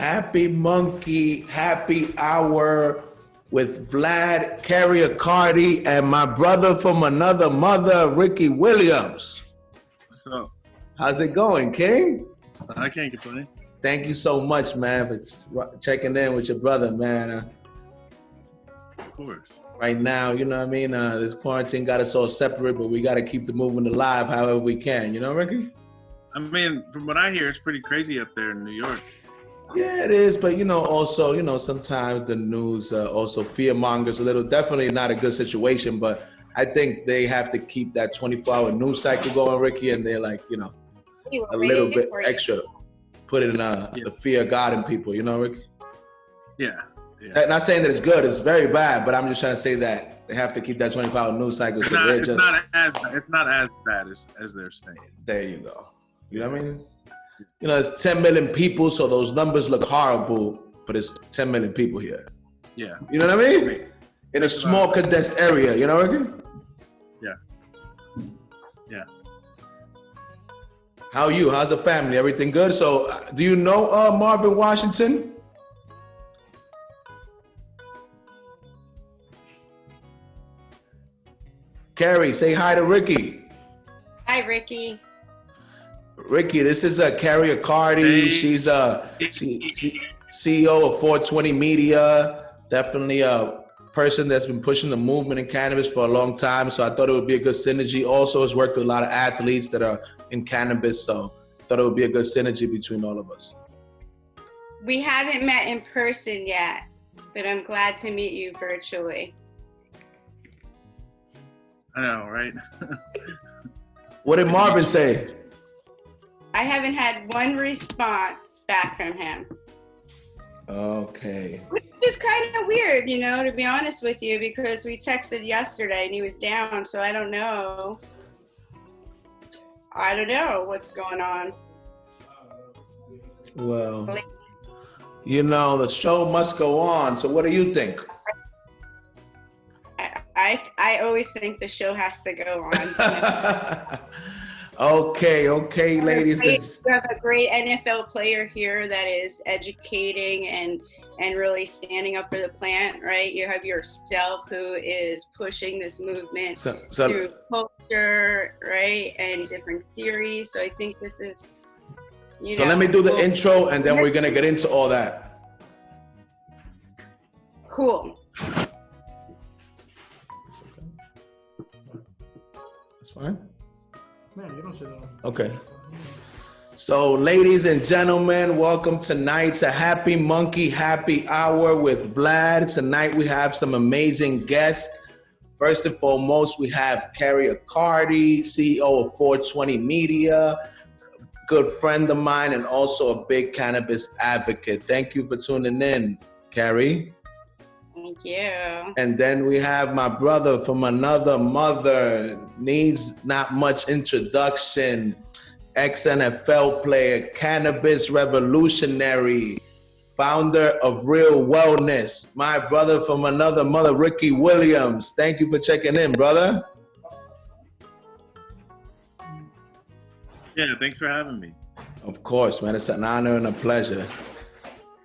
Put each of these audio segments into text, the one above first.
Happy Munkey Happy Hour with Vlad, Kerri Accardi, and my brother from another mother, Ricky Williams. So, how's it going, King? I can't complain. Thank you so much, man, for checking in with your brother, man. Of course. Right now, you know what I mean? This quarantine got us all separate, but we got to keep the movement alive however we can. You know, Ricky? I mean, from what I hear, it's pretty crazy up there in New York. Yeah, it is. But, also, sometimes the news also fear mongers a little. Definitely not a good situation, but I think they have to keep that 24-hour news cycle going, Ricky, and they're like, a little bit extra, put in the fear of God in people, Ricky? Yeah. Not saying that it's good, it's very bad, but I'm just trying to say that they have to keep that 24-hour news cycle. It's not as bad as they're saying. There you go. You know what I mean? It's 10 million people, so those numbers look horrible, but it's 10 million people here. Yeah. You know what I mean? In a small condensed area, you know, Ricky? Yeah. Yeah. How are you? How's the family? Everything good? So, do you know Marvin Washington? Kerri, say hi to Ricky. Hi, Ricky. Ricky, this is Kerri Accardi. Hey. She's CEO of 420 Media. Definitely a person that's been pushing the movement in cannabis for a long time. So I thought it would be a good synergy. Also has worked with a lot of athletes that are in cannabis. So I thought it would be a good synergy between all of us. We haven't met in person yet, but I'm glad to meet you virtually. I know, right? What did Marvin say? I haven't had one response back from him. Okay. Which is kind of weird, to be honest with you, because we texted yesterday and he was down, so I don't know. I don't know what's going on. Well, the show must go on. So what do you think? I always think the show has to go on. Okay, ladies. We have a great NFL player here that is educating and really standing up for the plant, right? You have yourself who is pushing this movement through culture, right, and different series. So I think this is, So let me do the intro, and then we're gonna get into all that. Cool. That's fine. Man, you don't say that. Okay. So, ladies and gentlemen, welcome tonight to Happy Munkey Happy Hour with Vlad. Tonight we have some amazing guests. First and foremost, we have Kerri Accardi, CEO of 420 Media, good friend of mine, and also a big cannabis advocate. Thank you for tuning in, Kerri. Thank you. And then we have my brother from another mother, needs not much introduction, ex-NFL player, cannabis revolutionary, founder of Real Wellness, my brother from another mother, Ricky Williams. Thank you for checking in, brother. Yeah, thanks for having me. Of course, man. It's an honor and a pleasure.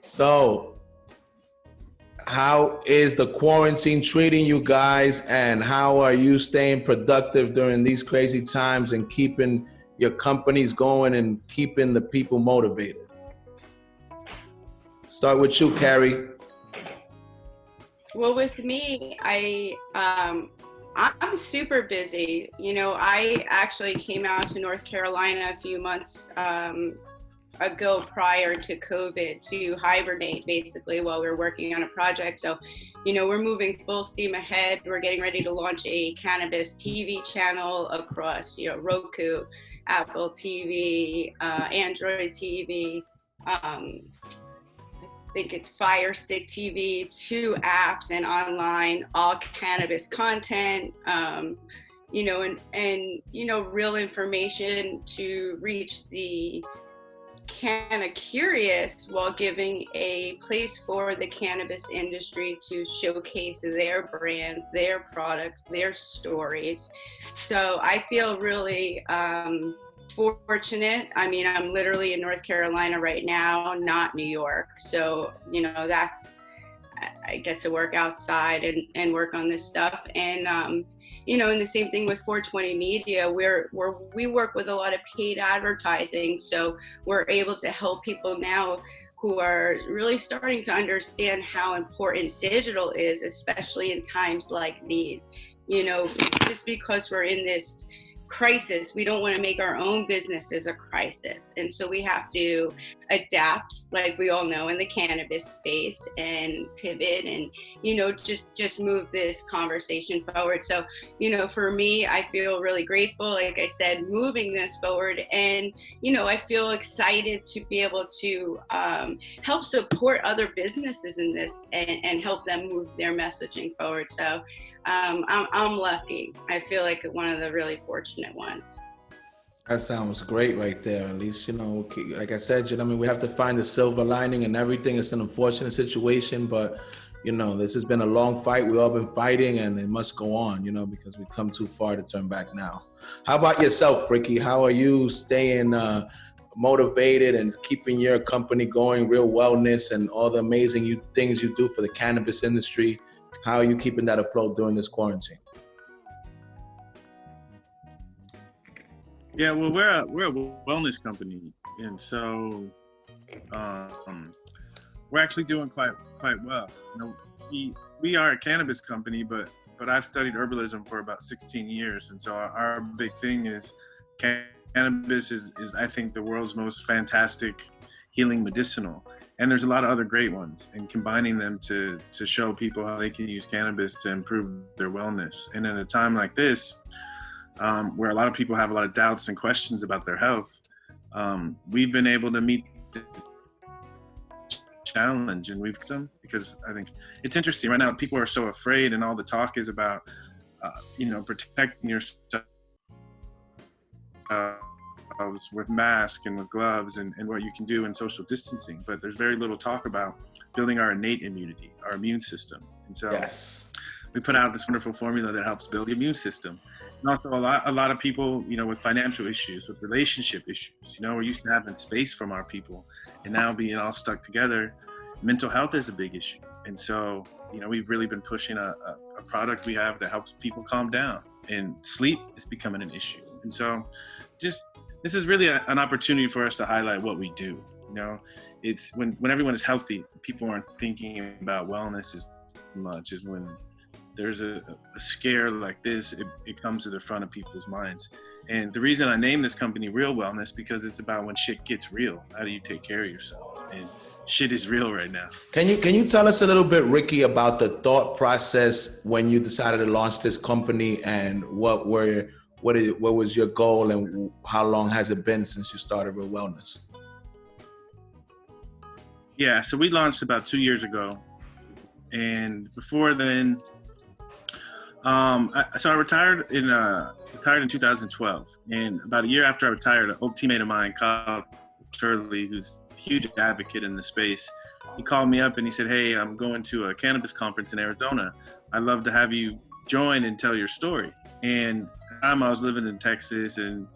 So, how is the quarantine treating you guys, and how are you staying productive during these crazy times and keeping your companies going and keeping the people motivated? Start with you, Kerri. Well, with me, I'm super busy. I actually came out to North Carolina a few months ago prior to COVID to hibernate basically while we were working on a project. So, we're moving full steam ahead. We're getting ready to launch a cannabis TV channel across, Roku, Apple TV, Android TV. I think it's Fire Stick TV, 2 apps and online, all cannabis content, and real information to reach the kind of curious while giving a place for the cannabis industry to showcase their brands, their products, their stories. So I feel really fortunate. I mean, I'm literally in North Carolina right now, not New York. So, I get to work outside and work on this stuff. And, and the same thing with 420 Media, we work with a lot of paid advertising. So we're able to help people now who are really starting to understand how important digital is, especially in times like these. Just because we're in this crisis, we don't want to make our own businesses a crisis. And so we have to adapt, like we all know, in the cannabis space, and pivot and, just move this conversation forward. So, for me, I feel really grateful, like I said, moving this forward. And, I feel excited to be able to help support other businesses in this and help them move their messaging forward. So I'm lucky. I feel like one of the really fortunate ones. That sounds great right there. At least, like I said, we have to find the silver lining in everything. It's an unfortunate situation, but, this has been a long fight. We've all been fighting, and it must go on, because we've come too far to turn back now. How about yourself, Ricky? How are you staying motivated and keeping your company going, Real Wellness, and all the amazing things you do for the cannabis industry? How are you keeping that afloat during this quarantine? Yeah, well, we're a wellness company, and so we're actually doing quite well. We are a cannabis company, but I've studied herbalism for about 16 years, and so our big thing is cannabis is I think the world's most fantastic healing medicinal, and there's a lot of other great ones, and combining them to show people how they can use cannabis to improve their wellness. And in a time like this, where a lot of people have a lot of doubts and questions about their health, we've been able to meet the challenge, and because I think it's interesting right now. People are so afraid, and all the talk is about, protecting yourself with masks and with gloves and what you can do in social distancing. But there's very little talk about building our innate immunity, our immune system. And so yes, we put out this wonderful formula that helps build the immune system. And also a lot of people, with financial issues, with relationship issues, we're used to having space from our people, and now being all stuck together, mental health is a big issue. And so, we've really been pushing a product we have that helps people calm down, and sleep is becoming an issue. And so this is really an opportunity for us to highlight what we do. It's when everyone is healthy, people aren't thinking about wellness as much as when there's a scare like this, it comes to the front of people's minds. And the reason I named this company Real Wellness, because it's about when shit gets real, how do you take care of yourself? And shit is real right now. Can you tell us a little bit, Ricky, about the thought process when you decided to launch this company, and what was your goal, and how long has it been since you started Real Wellness? Yeah, so we launched about 2 years ago, and before then, I retired in 2012, and about a year after I retired, an old teammate of mine, Kyle Turley, who's a huge advocate in the space, he called me up and he said, "Hey, I'm going to a cannabis conference in Arizona. I'd love to have you join and tell your story." And at the time I was living in Texas, and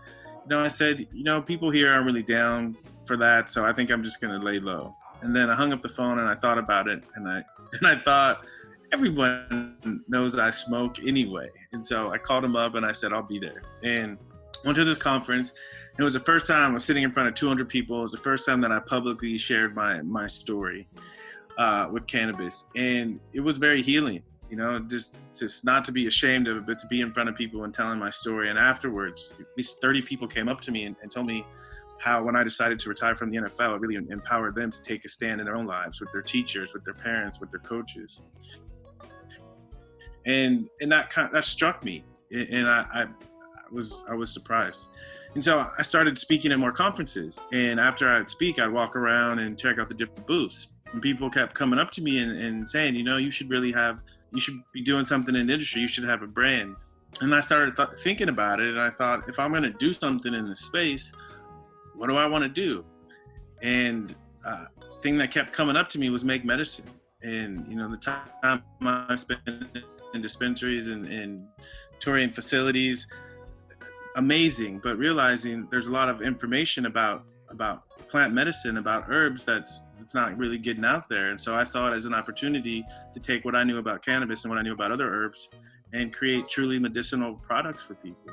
I said, people here aren't really down for that, so I think I'm just going to lay low. And then I hung up the phone and I thought about it, and I thought, everyone knows I smoke anyway. And so I called him up and I said, I'll be there. And went to this conference. It was the first time I was sitting in front of 200 people. It was the first time that I publicly shared my story with cannabis. And it was very healing, just not to be ashamed of it, but to be in front of people and telling my story. And afterwards, at least 30 people came up to me and told me how, when I decided to retire from the NFL, it really empowered them to take a stand in their own lives, with their teachers, with their parents, with their coaches. And that struck me, and I was surprised. And so I started speaking at more conferences, and after I'd speak, I'd walk around and check out the different booths, and people kept coming up to me and saying, you should be doing something in the industry, you should have a brand. And I started thinking about it, and I thought, if I'm going to do something in this space, what do I want to do? And thing that kept coming up to me was make medicine. And the time I spent in dispensaries and touring facilities, amazing, but realizing there's a lot of information about plant medicine, about herbs that's not really getting out there. And so I saw it as an opportunity to take what I knew about cannabis and what I knew about other herbs and create truly medicinal products for people.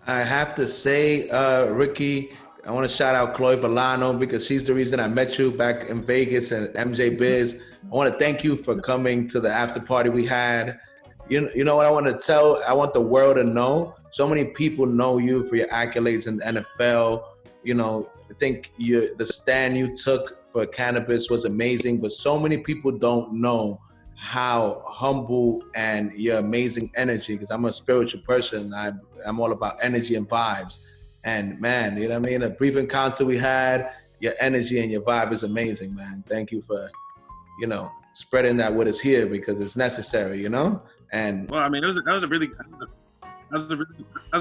I have to say, Ricky, I want to shout out Chloe Villano because she's the reason I met you back in Vegas and MJ Biz. I want to thank you for coming to the after party we had. You know what I want to tell? I want the world to know. So many people know you for your accolades in the NFL. You know, I think the stand you took for cannabis was amazing, but so many people don't know how humble and your amazing energy, because I'm a spiritual person. I'm all about energy and vibes. And man, you know what I mean? A brief encounter we had, your energy and your vibe is amazing, man. Thank you for, you know, spreading that with us here because it's necessary, you know? And well, I mean, that was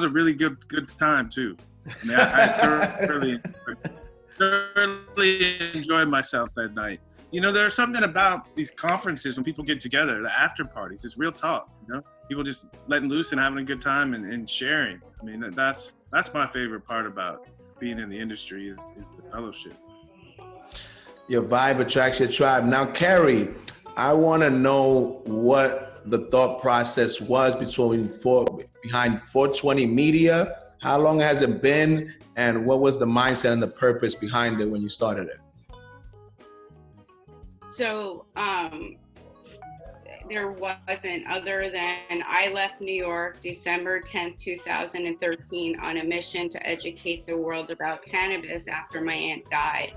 a really good time too. I mean, I thoroughly enjoyed myself that night. You know, there's something about these conferences when people get together, the after parties. It's real talk, you know? People just letting loose and having a good time and sharing. I mean, that's my favorite part about being in the industry is the fellowship. Your vibe attracts your tribe. Now, Kerri, I want to know what the thought process was behind 420 Media. How long has it been, and what was the mindset and the purpose behind it when you started it? So there wasn't, other than I left New York December 10th, 2013 on a mission to educate the world about cannabis after my aunt died.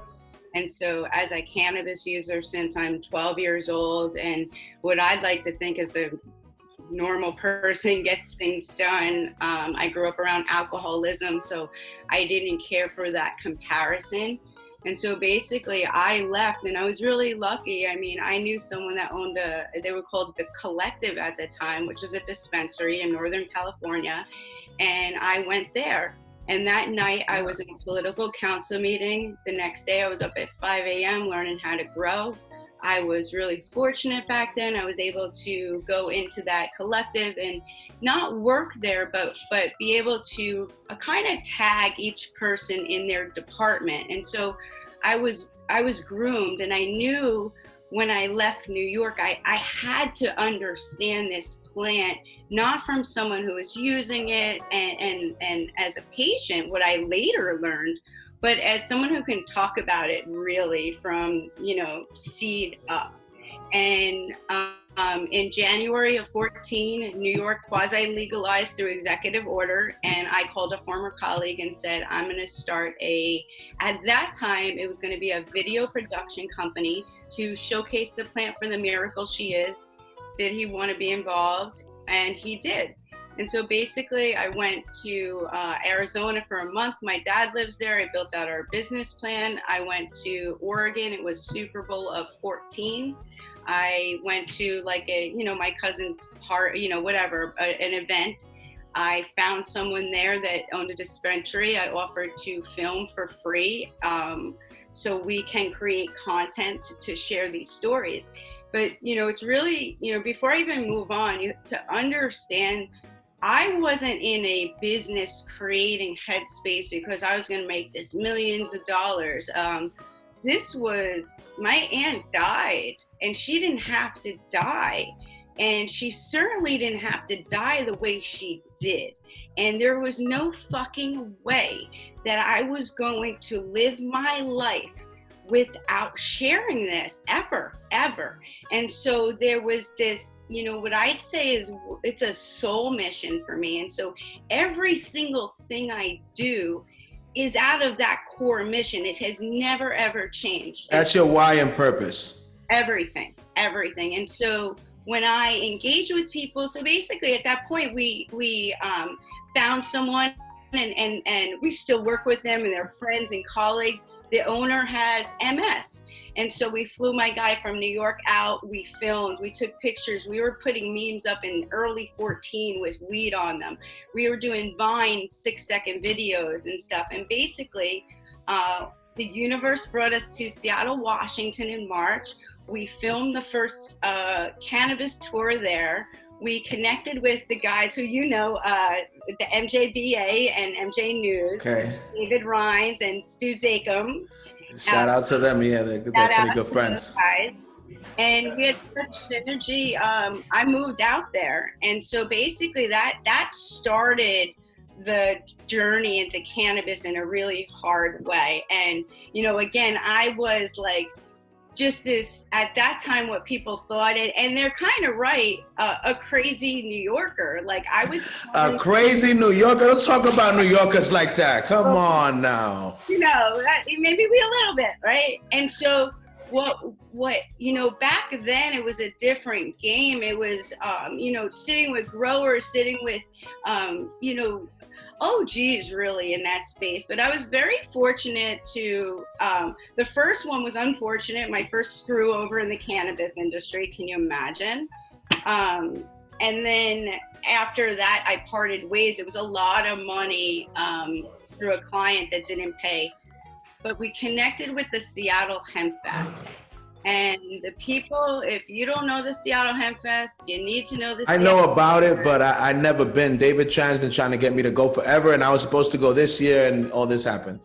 And so as a cannabis user since I'm 12 years old, and what I'd like to think is a normal person gets things done. I grew up around alcoholism, so I didn't care for that comparison. And so basically I left, and I was really lucky. I mean, I knew someone that owned they were called The Collective at the time, which is a dispensary in Northern California. And I went there. And that night I was in a political council meeting. The next day I was up at 5 a.m. learning how to grow. I was really fortunate back then. I was able to go into that collective and not work there, but be able to kind of tag each person in their department. And so I was groomed, and I knew when I left New York, I had to understand this plant, not from someone who was using it and as a patient, what I later learned, but as someone who can talk about it really from, you know, seed up. And in January of 14, New York quasi-legalized through executive order, and I called a former colleague and said, I'm gonna start at that time, it was gonna be a video production company to showcase the plant for the miracle she is. Did he wanna be involved? And he did. And so basically I went to Arizona for a month. My dad lives there. I built out our business plan. I went to Oregon. It was Super Bowl of 14. I went to like my cousin's an event. I found someone there that owned a dispensary. I offered to film for free so we can create content to share these stories. But, you know, it's really, you know, before I even move on, you have to understand I wasn't in a business creating headspace because I was going to make this millions of dollars. This was, my aunt died, and she didn't have to die. And she certainly didn't have to die the way she did. And there was no fucking way that I was going to live my life without sharing this ever. And so there was this, you know, what I'd say is it's a soul mission for me. And so every single thing I do is out of that core mission. It has never, ever changed. That's your why and purpose. Everything. And so when I engage with people, so basically at that point, we found someone and we still work with them and they're friends and colleagues. The owner has MS. And so we flew my guy from New York out, we filmed, we took pictures, we were putting memes up in early 14 with weed on them. We were doing Vine 6-second videos and stuff. And basically, the universe brought us to Seattle, Washington in March. We filmed the first cannabis tour there. we connected with the guys who the MJBA and MJ News, Okay. David Rhines and Stu Zakum. Shout out to them. Yeah, they're definitely good friends. Guys. And we had such synergy. I moved out there, and so basically that started the journey into cannabis in a really hard way. And again, I was like just this at that time what people thought it, and they're kind of right, a crazy New Yorker. Like I was a crazy New Yorker. Don't talk about New Yorkers like that. Come on now. Maybe we a little bit, right? And so what back then it was a different game. It was sitting with growers, sitting with OGs really in that space. But I was very fortunate to the first one was unfortunate, my first screw over in the cannabis industry. Can you imagine? And then after that I parted ways. It was a lot of money through a client that didn't pay. But we connected with the Seattle Hemp Fest. And the people, if you don't know the Seattle Hemp Fest, you need to know I know about it, but I never been. David Chan's been trying to get me to go forever, and I was supposed to go this year, and all this happened.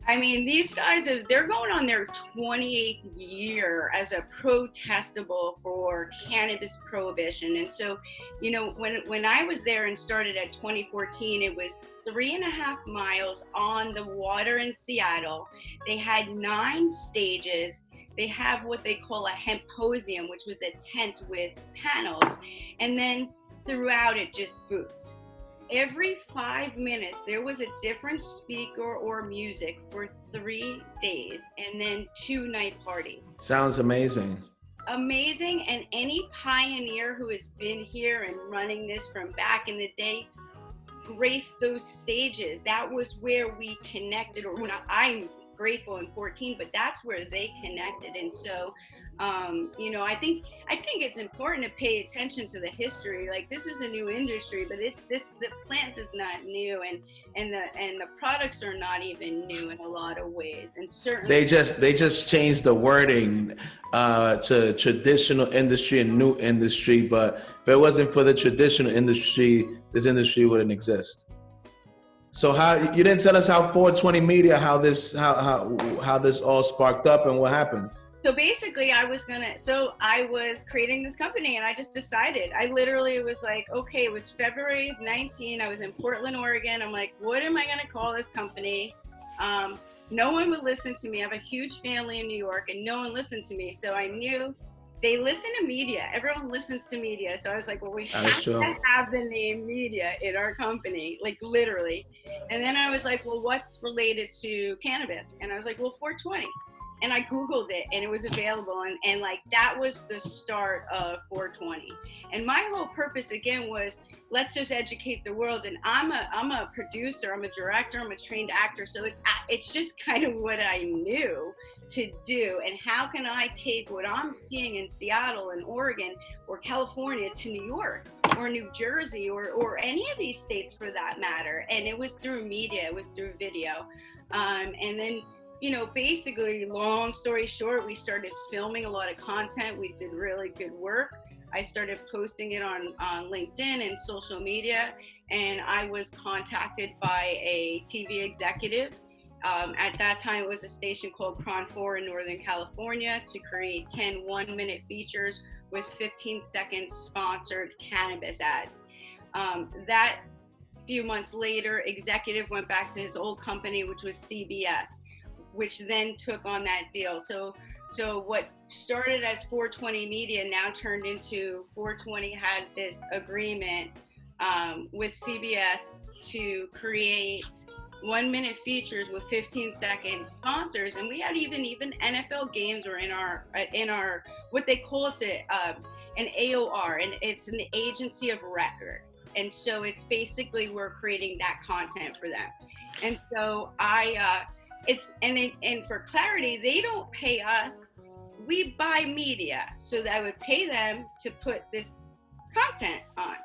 I mean, these guys, they're going on their 28th year as a protestable for cannabis prohibition. And so, when I was there and started at 2014, it was 3.5 miles on the water in Seattle. They had 9 stages. They have what they call a hemposium, which was a tent with panels. And then throughout it, just booths. Every 5 minutes, there was a different speaker or music for 3 days, and then 2 night parties. Sounds amazing. Amazing, and any pioneer who has been here and running this from back in the day graced those stages. That was where we connected, or I'm grateful in 14, but that's where they connected. And so I think it's important to pay attention to the history. Like, this is a new industry, but the plant is not new, and the products are not even new in a lot of ways. And certainly they just changed the wording to traditional industry and new industry. But if it wasn't for the traditional industry, this industry wouldn't exist. So how you didn't tell us how 420 Media, how this all sparked up and what happened? So basically I was creating this company, and I just decided, I literally was like, okay, it was February of 19. I was in Portland, Oregon. I'm like, what am I going to call this company? No one would listen to me. I have a huge family in New York, and no one listened to me. So I knew they listen to media. Everyone listens to media. So I was like, well, we have to have the name Media in our company, like literally. And then I was like, well, what's related to cannabis? And I was like, well, 420. And I Googled it, and it was available. And like, that was the start of 420. And my whole purpose again was, let's just educate the world. And I'm a producer, I'm a director, I'm a trained actor. So it's just kind of what I knew to do. And how can I take what I'm seeing in Seattle and Oregon or California to New York or New Jersey or any of these states for that matter? And it was through media, it was through video. And then, basically, long story short, we started filming a lot of content. We did really good work. I started posting it on LinkedIn and social media, and I was contacted by a TV executive. At that time, it was a station called Cron 4 in Northern California, to create 10 one-minute features with 15-second sponsored cannabis ads. That few months later, executive went back to his old company, which was CBS, which then took on that deal. So what started as 420 Media now turned into 420 had this agreement with CBS to create 1-minute features with 15-second sponsors, and we had even NFL games were in our what they call it an AOR, and it's an agency of record. And so it's basically we're creating that content for them. And so and for clarity, they don't pay us. We buy media, so that I would pay them to put this content on.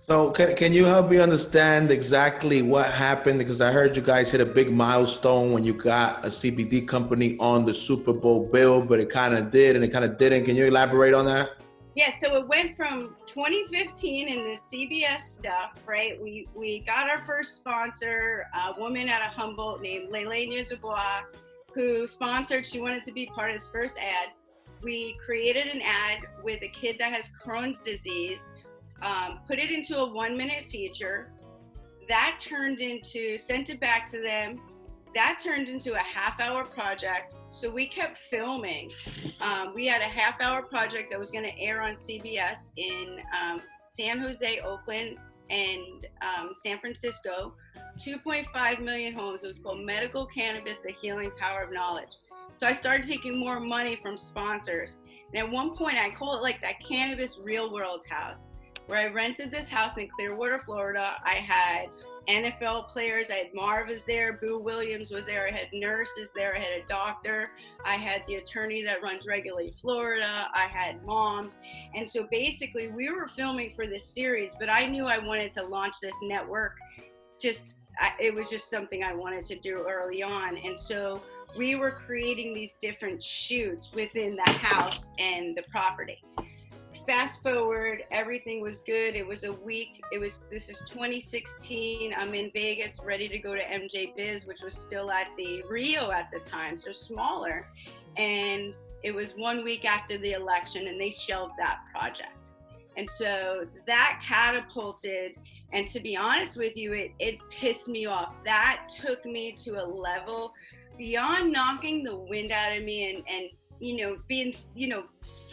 So can you help me understand exactly what happened? Because I heard you guys hit a big milestone when you got a CBD company on the Super Bowl bill, but it kind of did and it kind of didn't. Can you elaborate on that? Yeah, so it went from 2015 in the CBS stuff, right? We got our first sponsor, a woman out of Humboldt named Lelania Dubois, who sponsored. She wanted to be part of this first ad. We created an ad with a kid that has Crohn's disease, put it into a 1-minute feature. That sent it back to them. That turned into a half-hour project. So we kept filming. We had a half-hour project that was going to air on CBS in San Jose, Oakland, and San Francisco. 2.5 million homes. It was called Medical Cannabis, the Healing Power of Knowledge. So I started taking more money from sponsors. And at one point, I call it like that cannabis real world house, where I rented this house in Clearwater, Florida. I had NFL players. I had Marvis there. Boo Williams was there. I had nurses there. I had a doctor. I had the attorney that runs Regulate Florida. I had moms. And so basically we were filming for this series, but I knew I wanted to launch this network. It was just something I wanted to do early on. And so we were creating these different shoots within the house and the property. Fast forward, everything was good. It was a week. This is 2016. I'm in Vegas, ready to go to MJ Biz, which was still at the Rio at the time, so smaller. And it was 1 week after the election, and they shelved that project. And so that catapulted, and to be honest with you, it pissed me off. That took me to a level beyond knocking the wind out of me and being,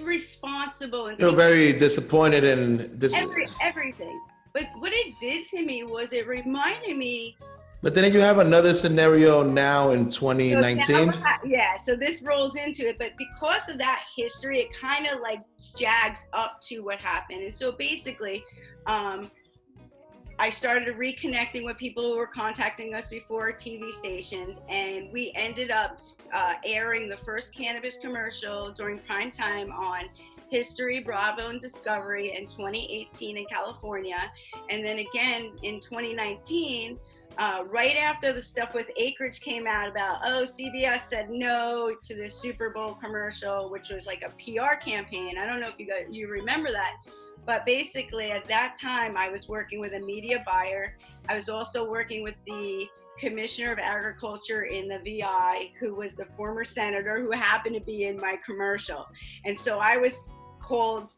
responsible. And you're very disappointed in this. Everything. But what it did to me was it reminded me. But then you have another scenario now in 2019. So this rolls into it. But because of that history, it kind of like jags up to what happened. And so basically, I started reconnecting with people who were contacting us before, TV stations, and we ended up airing the first cannabis commercial during prime time on History, Bravo, and Discovery in 2018 in California. And then again in 2019, right after the stuff with Acreage came out about, CBS said no to the Super Bowl commercial, which was like a PR campaign. I don't know if you remember that. But basically, at that time, I was working with a media buyer. I was also working with the Commissioner of Agriculture in the VI, who was the former senator who happened to be in my commercial. And so I was called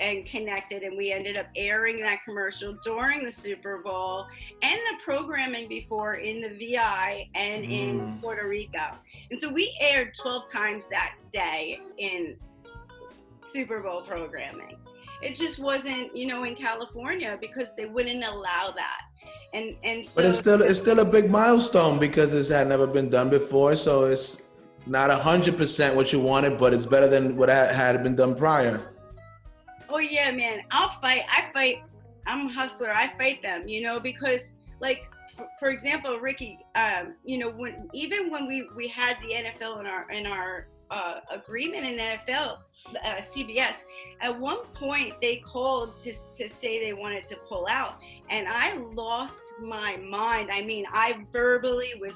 and connected, and we ended up airing that commercial during the Super Bowl and the programming before in the VI and in Puerto Rico. And so we aired 12 times that day in Super Bowl programming. It just wasn't, in California because they wouldn't allow that. And so, but it's still a big milestone because it had never been done before. So it's not 100% what you wanted, but it's better than what had been done prior. Oh yeah, man, I'll fight. I fight. I'm a hustler. I fight them, because like, for example, Ricky, when we had the NFL in our agreement in NFL, CBS, at one point they called to say they wanted to pull out, and I lost my mind. I mean, I verbally was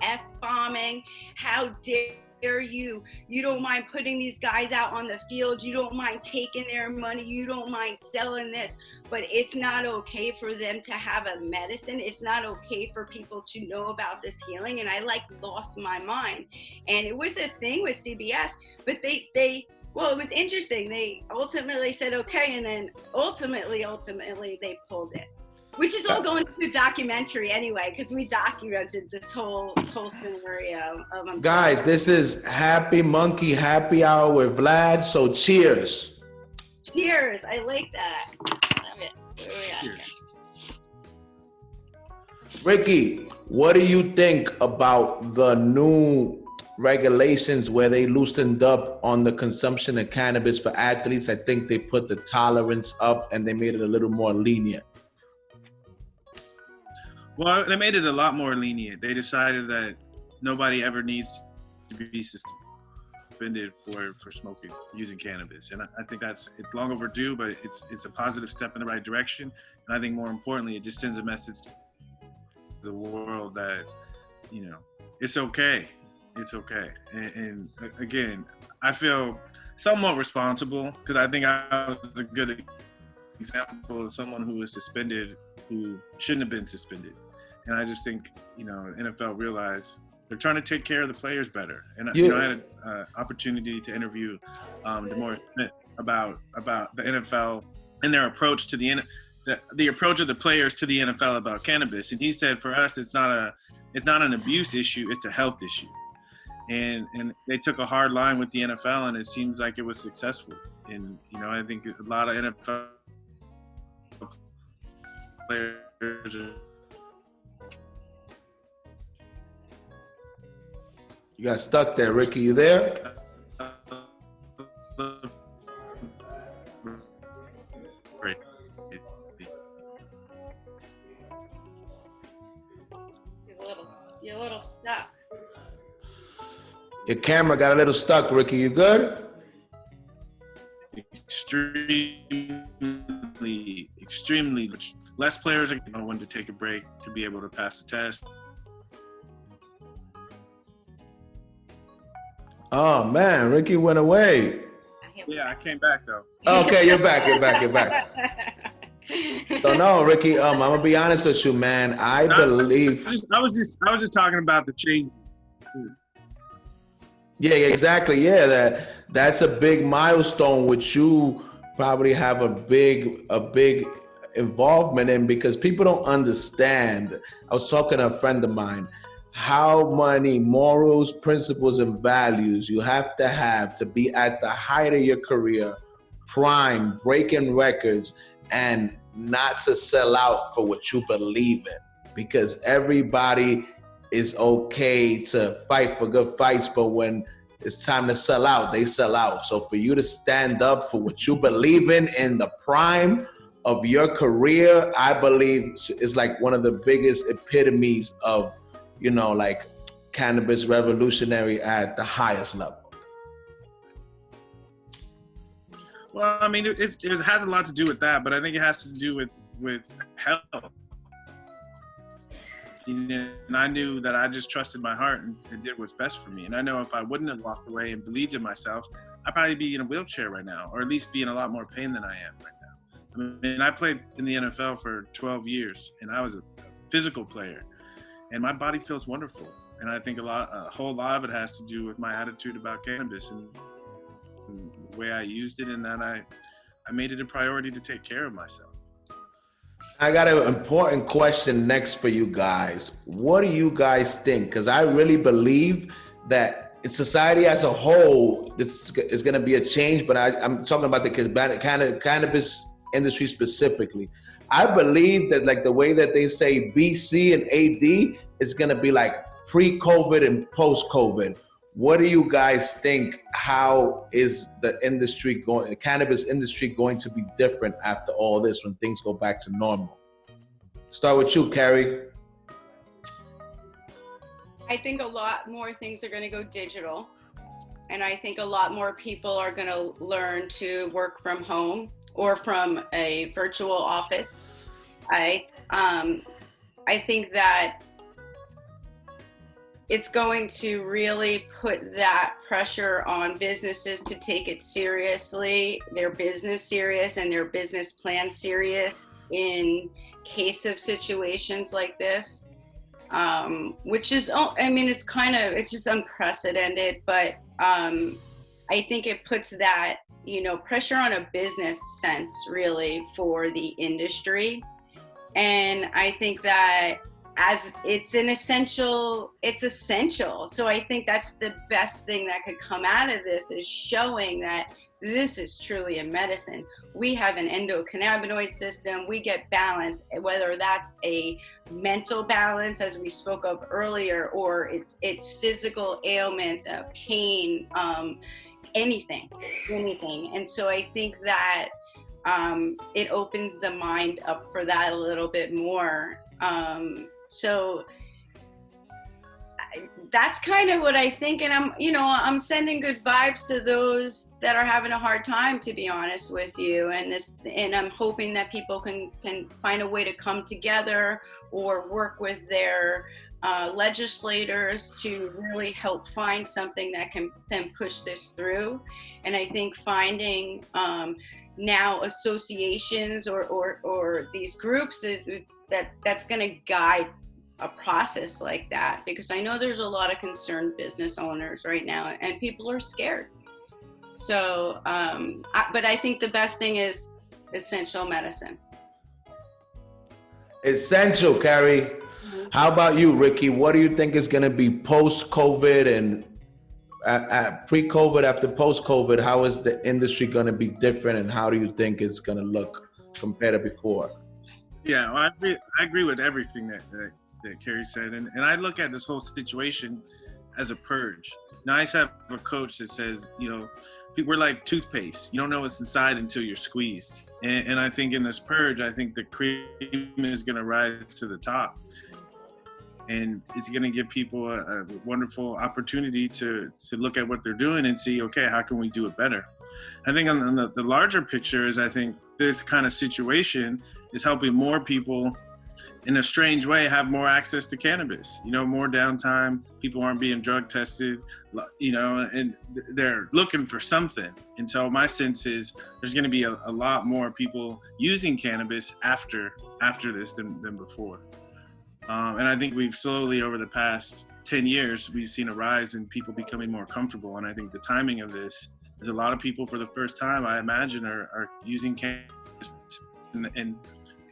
F-bombing. How dare you? You don't mind putting these guys out on the field. You don't mind taking their money. You don't mind selling this. But it's not okay for them to have a medicine. It's not okay for people to know about this healing. And I lost my mind. And it was a thing with CBS, but well, it was interesting. They ultimately said okay, and then ultimately they pulled it. Which is all going to the documentary anyway, because we documented this whole scenario. Guys, this is Happy Munkey Happy Hour with Vlad. So cheers. Cheers. I like that. Love it. Where are we at here? Ricky, what do you think about the new regulations where they loosened up on the consumption of cannabis for athletes? I think they put the tolerance up and they made it a little more lenient. Well, they made it a lot more lenient. They decided that nobody ever needs to be suspended for smoking, using cannabis. And I think it's long overdue, but it's a positive step in the right direction. And I think more importantly, it just sends a message to the world that, it's okay. It's okay. And again, I feel somewhat responsible, because I think I was a good example of someone who was suspended who shouldn't have been suspended. And I just think, the NFL realized they're trying to take care of the players better. And I had an opportunity to interview Demore Smith about the NFL and their approach to the approach of the players to the NFL about cannabis. And he said, for us, it's not an abuse issue, it's a health issue. And they took a hard line with the NFL, and it seems like it was successful. And I think a lot of NFL players You got stuck there, Ricky. You there? You're a little stuck. Your camera got a little stuck, Ricky. You good? Extremely. Less players are when to take a break to be able to pass the test. Oh man, Ricky went away. Yeah, I came back though. Okay, you're back. So no, Ricky, I'm gonna be honest with you, man. I believe. I was just talking about the change. Yeah, exactly. Yeah, that's a big milestone, which you probably have a big involvement in, because people don't understand. I was talking to a friend of mine, how many morals, principles, and values you have to be at the height of your career, prime, breaking records, and not to sell out for what you believe in. Because everybody is okay to fight for good fights, but when it's time to sell out, they sell out. So for you to stand up for what you believe in the prime of your career, I believe is like one of the biggest epitomes of, like cannabis revolutionary at the highest level. Well, I mean, it has a lot to do with that, but I think it has to do with health. And I knew that I just trusted my heart and did what's best for me. And I know if I wouldn't have walked away and believed in myself, I'd probably be in a wheelchair right now, or at least be in a lot more pain than I am right now. I mean, I played in the NFL for 12 years, and I was a physical player, and my body feels wonderful. And I think a whole lot of it has to do with my attitude about cannabis and the way I used it, and that I made it a priority to take care of myself. I got an important question next for you guys. What do you guys think? Because I really believe that in society as a whole, this is going to be a change, but I'm talking about the cannabis industry specifically. I believe that like the way that they say BC and AD is going to be like pre-COVID and post-COVID. What do you guys think? How is the cannabis industry going to be different after all this when things go back to normal? Start with you, Kerri. I think a lot more things are going to go digital. And I think a lot more people are going to learn to work from home or from a virtual office. I think that it's going to really put that pressure on businesses to take it seriously, their business serious and their business plan serious in case of situations like this, which is, it's just unprecedented, but I think it puts that, pressure on a business sense really for the industry. And I think that as it's essential. So I think that's the best thing that could come out of this, is showing that this is truly a medicine. We have an endocannabinoid system. We get balance, whether that's a mental balance, as we spoke of earlier, or it's physical ailments, pain, anything. And so I think that it opens the mind up for that a little bit more. So that's kind of what I think. And I'm sending good vibes to those that are having a hard time, to be honest with you. And I'm hoping that people can find a way to come together or work with their legislators to really help find something that can then push this through. And I think finding now associations or these groups that's going to guide a process like that, because I know there's a lot of concerned business owners right now and people are scared. So, but I think the best thing is essential medicine. Essential, Kerri. How about you, Ricky? What do you think is going to be post-COVID and pre-COVID, after post-COVID? How is the industry going to be different, and how do you think it's going to look compared to before? Yeah, well, I agree with everything that Kerri said, and I look at this whole situation as a purge. Now, I used to have a coach that says, we're like toothpaste. You don't know what's inside until you're squeezed. And I think in this purge, I think the cream is going to rise to the top. And it's going to give people a wonderful opportunity to look at what they're doing and see, okay, how can we do it better? I think on the larger picture is, I think this kind of situation is helping more people in a strange way have more access to cannabis, more downtime. People aren't being drug tested, and they're looking for something. And so my sense is there's going to be a lot more people using cannabis after this than before. And I think we've slowly, over the past 10 years, we've seen a rise in people becoming more comfortable. And I think the timing of this is a lot of people for the first time, I imagine, are using cannabis, and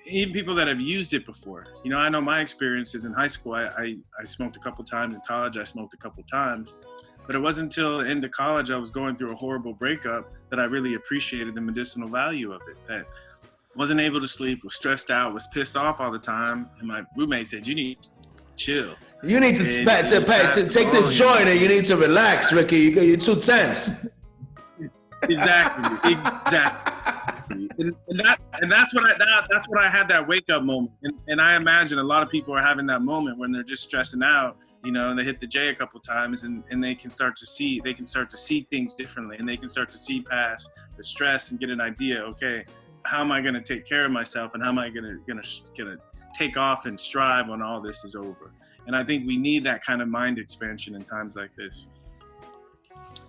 even people that have used it before. I know my experiences in high school. I smoked a couple times. In college, I smoked a couple times. But it wasn't until the end of college I was going through a horrible breakup that I really appreciated the medicinal value of it. That wasn't able to sleep, was stressed out, was pissed off all the time. And my roommate said, you need to chill. You need to take this joint and you need to relax, Ricky. You're too tense. Exactly. And that's what I had, that wake up moment. And I imagine a lot of people are having that moment when they're just stressing out, and they hit the J a couple times and they can start to see things differently, and they can start to see past the stress and get an idea, okay, how am I going to take care of myself, and how am I going to take off and strive when all this is over? And I think we need that kind of mind expansion in times like this.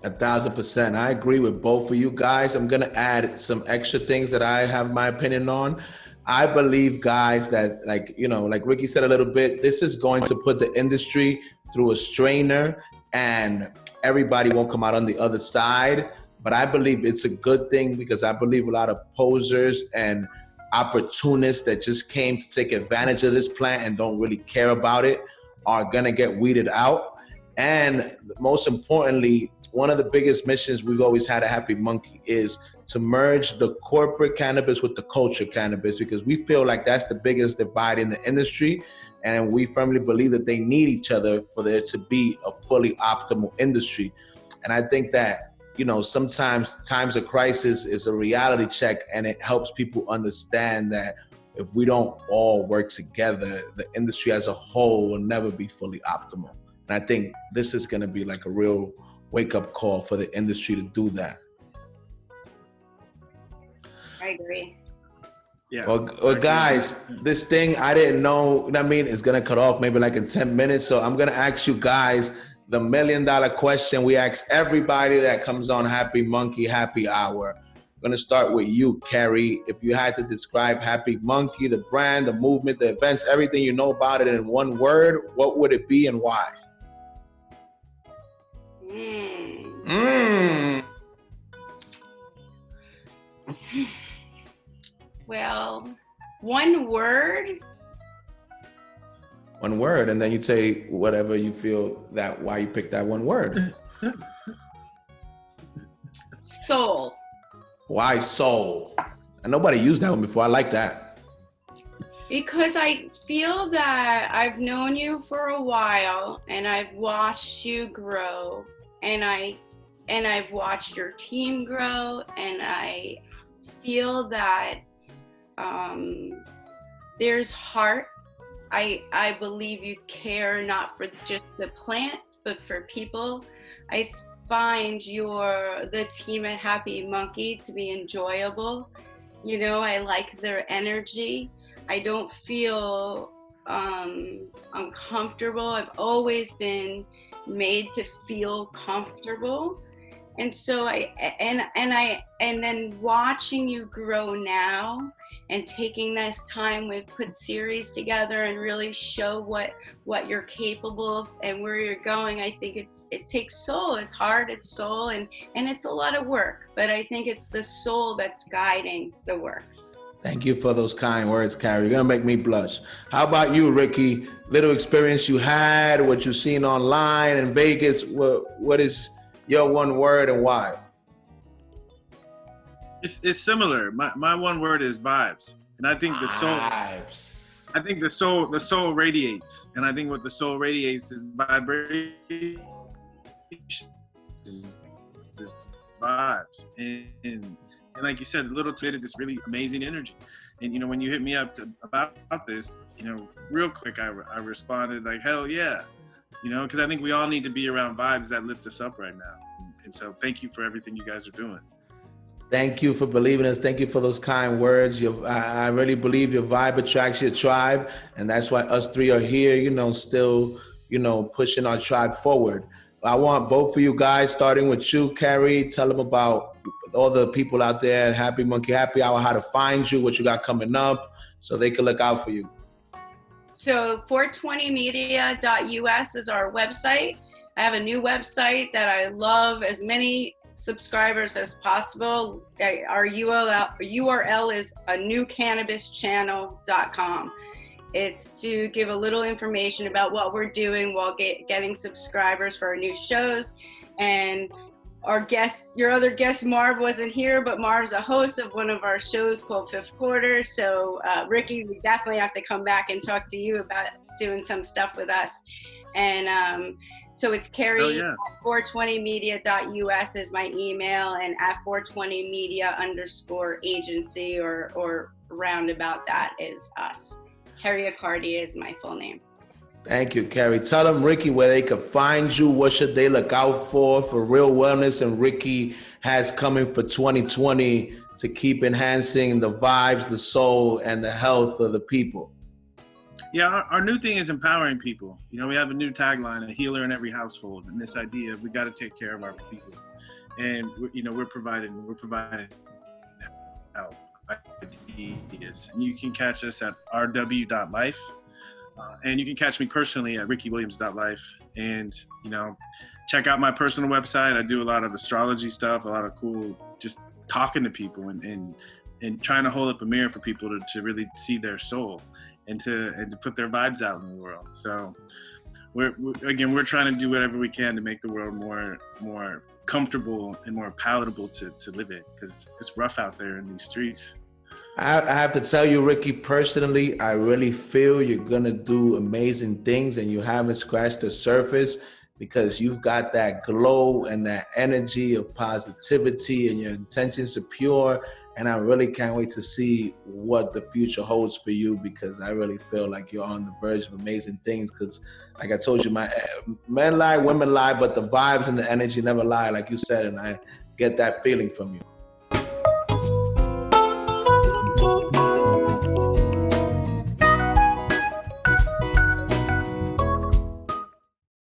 1,000%. I agree with both of you guys. I'm going to add some extra things that I have my opinion on. I believe, guys, that like Ricky said a little bit, this is going to put the industry through a strainer and everybody won't come out on the other side. But I believe it's a good thing, because I believe a lot of posers and opportunists that just came to take advantage of this plant and don't really care about it are going to get weeded out. And most importantly, one of the biggest missions we've always had at Happy Munkey is to merge the corporate cannabis with the culture cannabis, because we feel like that's the biggest divide in the industry. And we firmly believe that they need each other for there to be a fully optimal industry. And I think that, sometimes times of crisis is a reality check, and it helps people understand that if we don't all work together, the industry as a whole will never be fully optimal. And I think this is going to be like a real wake-up call for the industry to do that. I agree. Yeah. Well, guys, this thing I didn't know, is going to cut off maybe like in 10 minutes. So I'm going to ask you guys the $1 million question we ask everybody that comes on Happy Munkey Happy Hour. I'm going to start with you, Kerri. If you had to describe Happy Munkey, the brand, the movement, the events, everything you know about it in one word, what would it be and why? Well, one word. One word, and then you'd say whatever you feel that why you picked that one word. Soul. Why soul? And nobody used that one before. I like that. Because I feel that I've known you for a while, and I've watched you grow, and I've watched your team grow, and I feel that there's heart. I believe you care not for just the plant, but for people. I find the team at Happy Munkey to be enjoyable. I like their energy. I don't feel uncomfortable. I've always been made to feel comfortable. And so and then watching you grow now and taking this time, we put series together and really show what you're capable of and where you're going. I think it takes soul. It's hard, it's soul, and it's a lot of work, but I think it's the soul that's guiding the work. Thank you for those kind words, Kerri. You're gonna make me blush. How about you, Ricky? Little experience you had, what you've seen online in Vegas. What is your one word and why? It's similar. My one word is vibes, and I think the soul. Vibes. I think the soul radiates, and I think what the soul radiates is vibration, vibes, and like you said, a little bit of this really amazing energy. And when you hit me up about this, real quick, I responded like, hell yeah, because I think we all need to be around vibes that lift us up right now. And so thank you for everything you guys are doing. Thank you for believing us. Thank you for those kind words. I really believe your vibe attracts your tribe, and that's why us three are here, still, pushing our tribe forward. I want both of you guys, starting with you, Kerri, tell them about all the people out there at Happy Munkey Happy Hour, how to find you, what you got coming up, so they can look out for you. So 420media.us is our website. I have a new website that I love as many subscribers as possible. Our URL is anewcannabischannel.com. It's to give a little information about what we're doing while getting subscribers for our new shows. And your other guest, Marv, wasn't here, but Marv's a host of one of our shows called Fifth Quarter. So Ricky, we definitely have to come back and talk to you about doing some stuff with us. And so it's Kerri at 420media.us is my email, and at 420media_agency or roundabout that is us. Kerri Accardi is my full name. Thank you, Kerri. Tell them, Ricky, where they can find you. What should they look out for real wellness and Ricky has coming for 2020 to keep enhancing the vibes, the soul, and the health of the people? Yeah, our new thing is empowering people. We have a new tagline, a healer in every household, and this idea of we got to take care of our people. And we're providing help ideas. And you can catch us at rw.life. And you can catch me personally at rickywilliams.life. And, check out my personal website. I do a lot of astrology stuff, a lot of cool, just talking to people and trying to hold up a mirror for people to really see their soul and to put their vibes out in the world. So we're trying to do whatever we can to make the world more comfortable and more palatable to live in, because it's rough out there in these streets. I have to tell you, Ricky, personally, I really feel you're going to do amazing things and you haven't scratched the surface, because you've got that glow and that energy of positivity and your intentions are pure. And I really can't wait to see what the future holds for you, because I really feel like you're on the verge of amazing things. Because like I told you, men lie, women lie, but the vibes and the energy never lie, like you said, and I get that feeling from you.